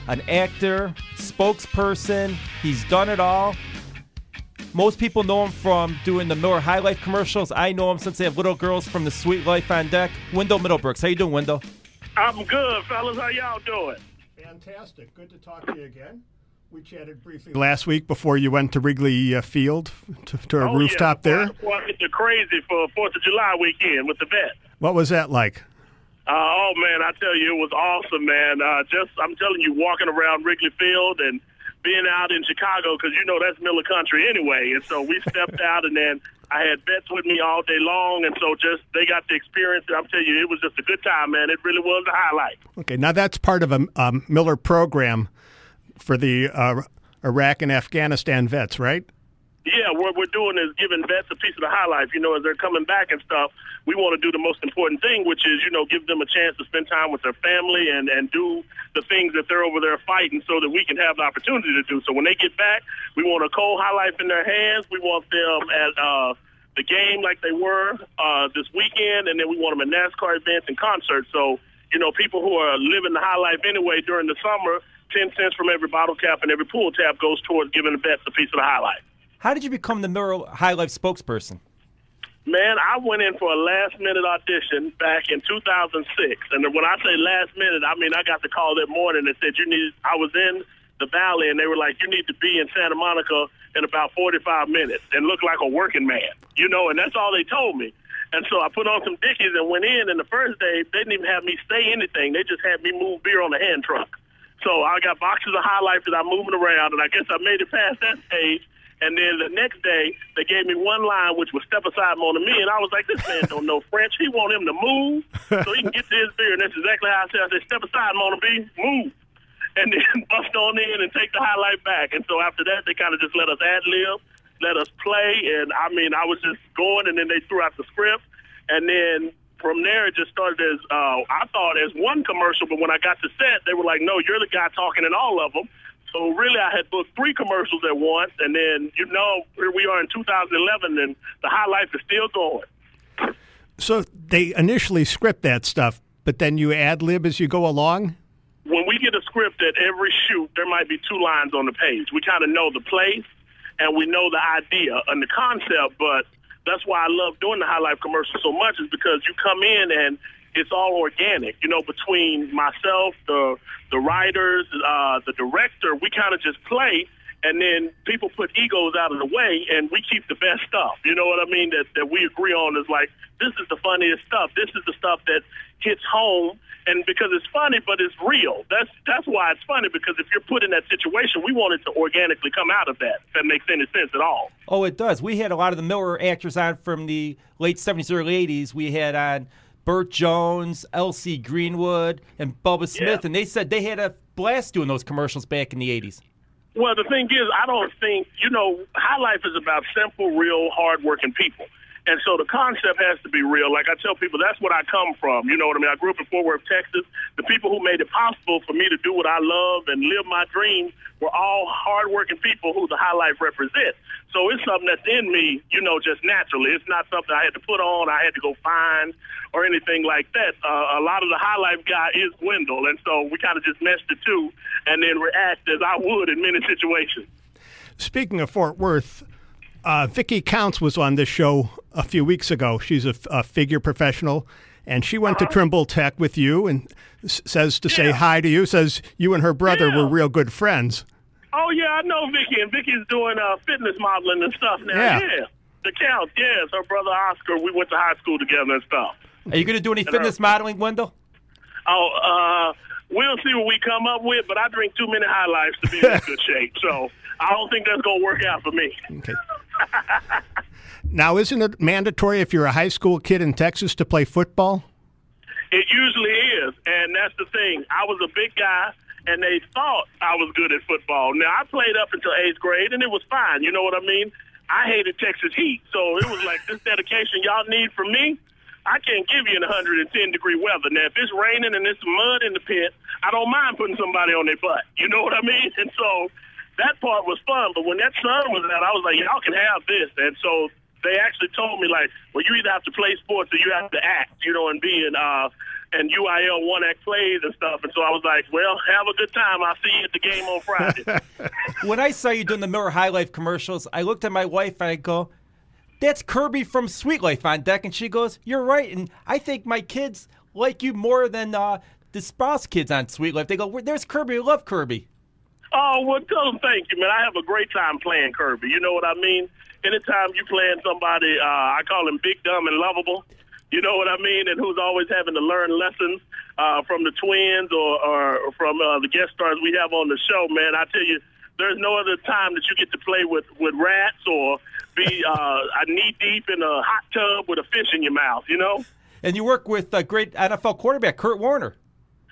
an actor, spokesperson. He's done it all. Most people know him from doing the Miller High Life commercials. I know him since they have little girls from the Sweet Life on deck. Windell Middlebrooks. How you doing, Windell? I'm good, fellas. How y'all doing? Fantastic. Good to talk to you again. We chatted briefly last week before you went to Wrigley Field to a rooftop there. Before I get to crazy for 4th of July weekend with the vet. What was that like? Oh, man, I tell you, it was awesome, man. I'm telling you, walking around Wrigley Field and being out in Chicago, because, you know, that's Miller country anyway. And so we stepped out, and then I had vets with me all day long. And so they got the experience. I'm telling you, it was just a good time, man. It really was a highlight. Okay, now that's part of a Miller program for the Iraq and Afghanistan vets, right? Yeah, what we're doing is giving vets a piece of the high life. You know, as they're coming back and stuff, we want to do the most important thing, which is, you know, give them a chance to spend time with their family and do the things that they're over there fighting so that we can have the opportunity to do. So when they get back, we want a cold high life in their hands. We want them at the game like they were this weekend, and then we want them at NASCAR events and concerts. So, you know, people who are living the high life anyway during the summer, 10 cents from every bottle cap and every pool tab goes towards giving the vets a piece of the high life. How did you become the Miller High Life spokesperson? Man, I went in for a last-minute audition back in 2006. And when I say last minute, I mean I got the call that morning that said I was in the Valley, and they were like, you need to be in Santa Monica in about 45 minutes and look like a working man, you know, and that's all they told me. And so I put on some Dickies and went in, and the first day, they didn't even have me say anything. They just had me move beer on a hand truck. So I got boxes of High Life that I'm moving around, and I guess I made it past that stage. And then the next day, they gave me one line, which was step aside, Mon Ami. And I was like, this man don't know French. He want him to move so he can get to his beer. And that's exactly how I said. I said, step aside, Mon Ami, move. And then bust on in and take the High Life back. And so after that, they kind of just let us ad-lib, let us play. And, I mean, I was just going, and then they threw out the script. And then from there, it just started as, I thought, as one commercial. But when I got to set, they were like, no, you're the guy talking in all of them. So really, I had booked 3 commercials at once, and then, you know, here we are in 2011, and the High Life is still going. So they initially script that stuff, but then you ad-lib as you go along? When we get a script at every shoot, there might be 2 lines on the page. We kind of know the place, and we know the idea and the concept, but that's why I love doing the High Life commercial so much, is because you come in and it's all organic, you know, between myself, the writers, the director. We kind of just play, and then people put egos out of the way, and we keep the best stuff. You know what I mean? That we agree on is like, this is the funniest stuff. This is the stuff that hits home, and because it's funny, but it's real. That's why it's funny, because if you're put in that situation, we want it to organically come out of that, if that makes any sense at all. Oh, it does. We had a lot of the Miller actors on from the late 70s, early 80s. We had on Burt Jones, L.C. Greenwood, and Bubba Smith, and they said they had a blast doing those commercials back in the 80s. Well, the thing is, I don't think, you know, High Life is about simple, real, hard-working people. And so the concept has to be real. Like I tell people, that's what I come from. You know what I mean? I grew up in Fort Worth, Texas. The people who made it possible for me to do what I love and live my dreams were all hardworking people who the High Life represents. So it's something that's in me, you know, just naturally. It's not something I had to put on, I had to go find, or anything like that. A lot of the High Life guy is Windell, and so we kind of just meshed the two and then react as I would in many situations. Speaking of Fort Worth, Vicki Counts was on this show a few weeks ago. She's a figure professional, and she went to Trimble Tech with you and says to say hi to you, says you and her brother were real good friends. Oh, yeah, I know Vicki, and Vicki's doing fitness modeling and stuff now. Yeah. The Counts, yes. Her brother Oscar, we went to high school together and stuff. Are you going to do any fitness modeling, Windell? Oh, we'll see what we come up with, but I drink too many High Lifes to be in good shape, so I don't think that's going to work out for me. Okay. Now, isn't it mandatory if you're a high school kid in Texas to play football? It usually is, and that's the thing. I was a big guy, and they thought I was good at football. Now, I played up until 8th grade, and it was fine. You know what I mean? I hated Texas heat, so it was like, this dedication y'all need from me, I can't give you in 110-degree weather. Now, if it's raining and there's mud in the pit, I don't mind putting somebody on their butt. You know what I mean? And so that part was fun. But when that sun was out, I was like, y'all can have this. And so they actually told me, like, well, you either have to play sports or you have to act, you know, and be in and UIL 1X plays and stuff. And so I was like, well, have a good time. I'll see you at the game on Friday. When I saw you doing the Miller High Life commercials, I looked at my wife and I go, that's Kirby from Sweet Life on Deck. And she goes, you're right. And I think my kids like you more than the spouse kids on Sweet Life. They go, there's Kirby. I love Kirby. Oh, well, tell them thank you, man. I have a great time playing Kirby. You know what I mean? Anytime you playing somebody, I call him big, dumb, and lovable. You know what I mean? And who's always having to learn lessons from the twins or from the guest stars we have on the show, man. I tell you, there's no other time that you get to play with rats or be knee-deep in a hot tub with a fish in your mouth, you know? And you work with a great NFL quarterback, Kurt Warner.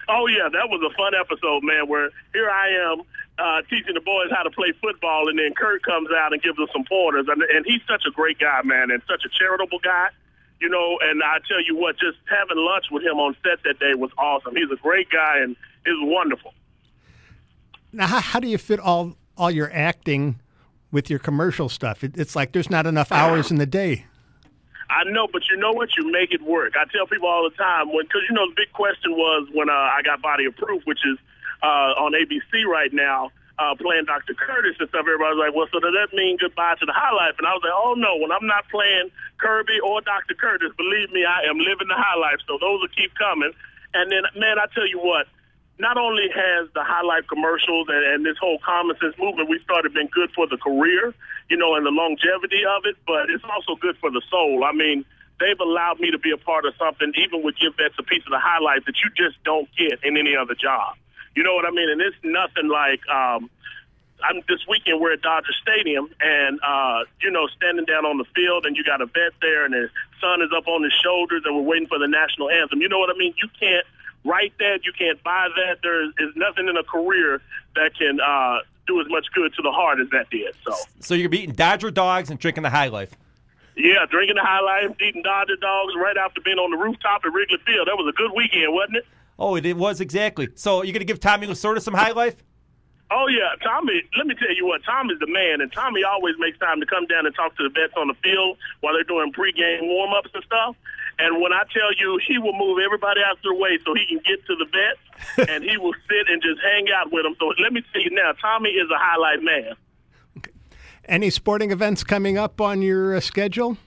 Oh, yeah, that was a fun episode, man, where here I am teaching the boys how to play football, and then Kurt comes out and gives us some pointers. And he's such a great guy, man, and such a charitable guy, you know. And I tell you what, just having lunch with him on set that day was awesome. He's a great guy, and it was wonderful. Now, how do you fit all your acting with your commercial stuff? It's like there's not enough hours in the day. I know, but you know what? You make it work. I tell people all the time, because, you know, the big question was when I got Body of Proof, which is on ABC right now, playing Dr. Curtis and stuff. Everybody was like, well, so does that mean goodbye to the high life? And I was like, oh, no, when I'm not playing Kirby or Dr. Curtis, believe me, I am living the high life. So those will keep coming. And then, man, I tell you what, not only has the high life commercials and this whole common sense movement we started been good for the career, you know, and the longevity of it, but it's also good for the soul. I mean, they've allowed me to be a part of something, even with Give Vets a Piece of the High Life, that you just don't get in any other job. You know what I mean? And it's nothing like this weekend we're at Dodger Stadium and, you know, standing down on the field and you got a vet there and his son is up on his shoulders and we're waiting for the national anthem. You know what I mean? You can't write that. You can't buy that. There is nothing in a career that can do as much good to the heart as that did. So you're eating Dodger dogs and drinking the High Life. Yeah, drinking the High Life, eating Dodger dogs right after being on the rooftop at Wrigley Field. That was a good weekend, wasn't it? Oh, it was exactly. So you're going to give Tommy Lasorda some High Life? Oh, yeah. Tommy, let me tell you what, Tommy's the man, and Tommy always makes time to come down and talk to the vets on the field while they're doing pregame warm-ups and stuff. And when I tell you, he will move everybody out of the way so he can get to the vets, and he will sit and just hang out with them. So let me tell you now, Tommy is a High Life man. Okay. Any sporting events coming up on your schedule?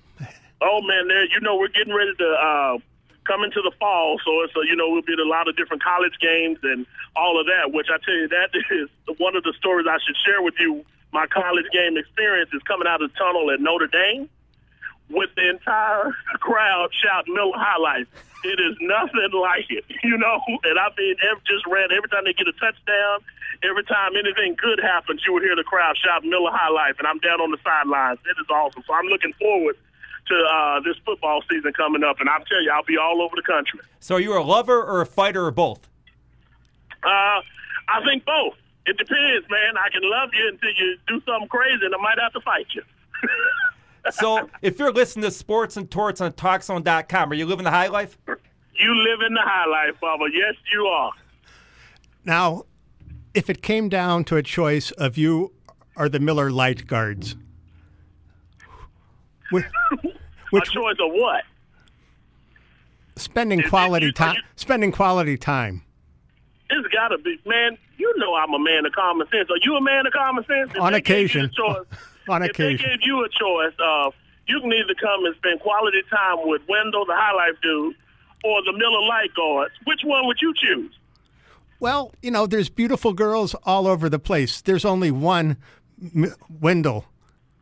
Oh, man, you know, we're getting ready to come into the fall, so it's you know, we'll be at a lot of different college games and all of that, which I tell you, that is one of the stories I should share with you. My college game experience is coming out of the tunnel at Notre Dame with the entire crowd shouting Miller High Life. It is nothing like it, you know. And I mean, every time they get a touchdown, every time anything good happens, you would hear the crowd shout Miller High Life, and I'm down on the sidelines. It is awesome. So I'm looking forward to this football season coming up, and I'll tell you, I'll be all over the country. So are you a lover or a fighter or both? I think both. It depends, man. I can love you until you do something crazy, and I might have to fight you. So if you're listening to Sports and Torts on TalkZone.com, are you living the High Life? You live in the High Life, Bubba. Yes, you are. Now, if it came down to a choice of you or the Miller Light Guards, which a choice of what? Spending quality time. Spending quality time. It's got to be, man. You know I'm a man of common sense. Are you a man of common sense? On occasion. If they gave you a choice of you can either come and spend quality time with Wendell, the High Life dude, or the Miller Light Guards, which one would you choose? Well, you know, there's beautiful girls all over the place. There's only one Wendell.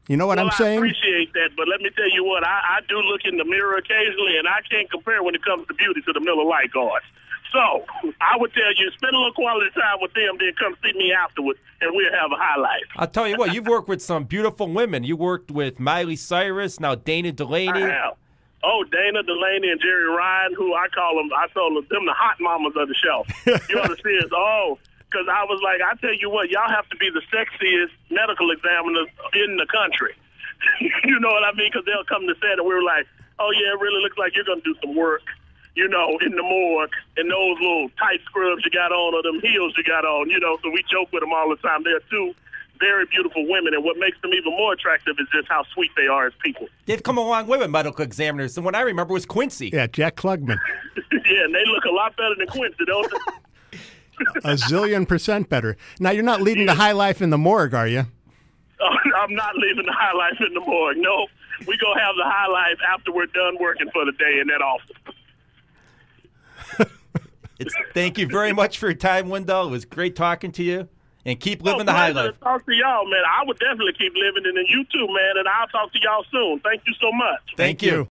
You know what I'm saying? I appreciate that, but let me tell you what, I do look in the mirror occasionally, and I can't compare when it comes to beauty to the Miller Light Guards. So I would tell you, spend a little quality time with them, then come see me afterwards, and we'll have a High Life. I'll tell you what, you've worked with some beautiful women. You worked with Miley Cyrus, now Dana Delaney. I have. Oh, Dana Delaney and Jerry Ryan, who I told them the hot mamas of the show. You understand? Because I was like, I tell you what, y'all have to be the sexiest medical examiners in the country. You know what I mean? Because they'll come to set and we were like, oh, yeah, it really looks like you're going to do some work, you know, in the morgue, and those little tight scrubs you got on or them heels you got on, you know. So we joke with them all the time. They're two very beautiful women, and what makes them even more attractive is just how sweet they are as people. They've come a long way with medical examiners. The one I remember was Quincy. Yeah, Jack Klugman. Yeah, and they look a lot better than Quincy, don't they? A zillion % better. Now, you're not leading the high life in the morgue, are you? I'm not leaving the high life in the morgue. No, we go have the high life after we're done working for the day in that office. Thank you very much for your time, Windell. It was great talking to you. And keep living the high life. Talk to y'all, man. I would definitely keep living it, and you too, man. And I'll talk to y'all soon. Thank you so much. Thank you.